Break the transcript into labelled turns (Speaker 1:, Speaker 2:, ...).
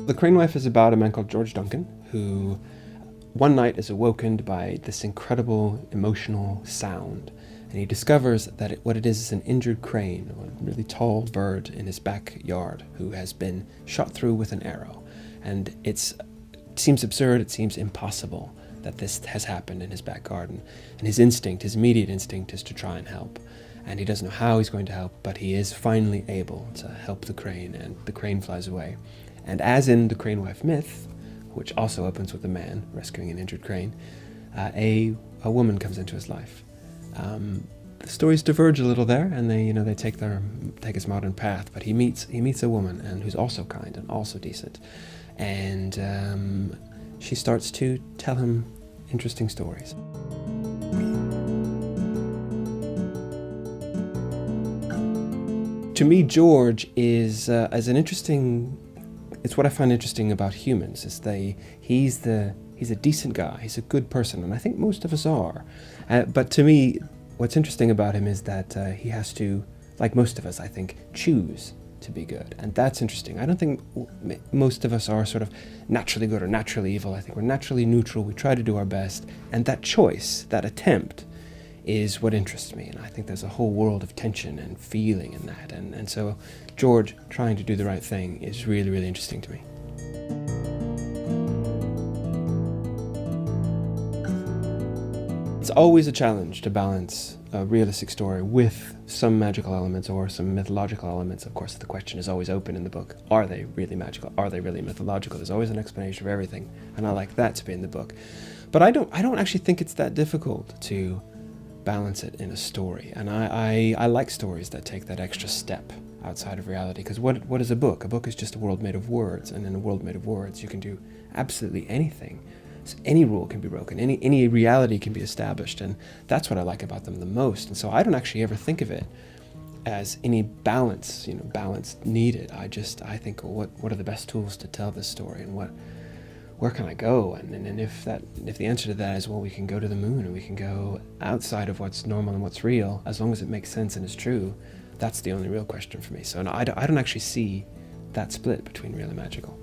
Speaker 1: The Crane Wife is about a man called George Duncan, who one night is awoken by this incredible emotional sound. And he discovers that what it is an injured crane, a really tall bird in his backyard who has been shot through with an arrow. And it seems absurd, it seems impossible that this has happened in his back garden. And his immediate instinct is to try and help. And he doesn't know how he's going to help, but he is finally able to help the crane, and the crane flies away. And as in the Crane Wife myth, which also opens with a man rescuing an injured crane, a woman comes into his life. The stories diverge a little there, and they take his modern path. But he meets a woman, and who's also kind and also decent, and she starts to tell him interesting stories. To me, George is an interesting. It's what I find interesting about humans. He's a decent guy. He's a good person, and I think most of us are. But to me, what's interesting about him is that he has to, like most of us, I think, choose to be good, and that's interesting. I don't think most of us are sort of naturally good or naturally evil. I think we're naturally neutral. We try to do our best, and that choice, that attempt, is what interests me. And I think there's a whole world of tension and feeling in that, and so George trying to do the right thing is really, really interesting to me. It's always a challenge to balance a realistic story with some magical elements or some mythological elements. Of course, the question is always open in the book. Are they really magical? Are they really mythological? There's always an explanation for everything, and I like that to be in the book. But I don't actually think it's that difficult to balance it in a story. And I like stories that take that extra step outside of reality, because what is a book? A book is just a world made of words, and in a world made of words, you can do absolutely anything. So any rule can be broken, any reality can be established, and that's what I like about them the most. And so I don't actually ever think of it as any balance needed. I think, what are the best tools to tell this story, and where can I go? And if the answer to that is, well, we can go to the moon, and we can go outside of what's normal and what's real, as long as it makes sense and is true, that's the only real question for me. So no, I don't actually see that split between real and magical.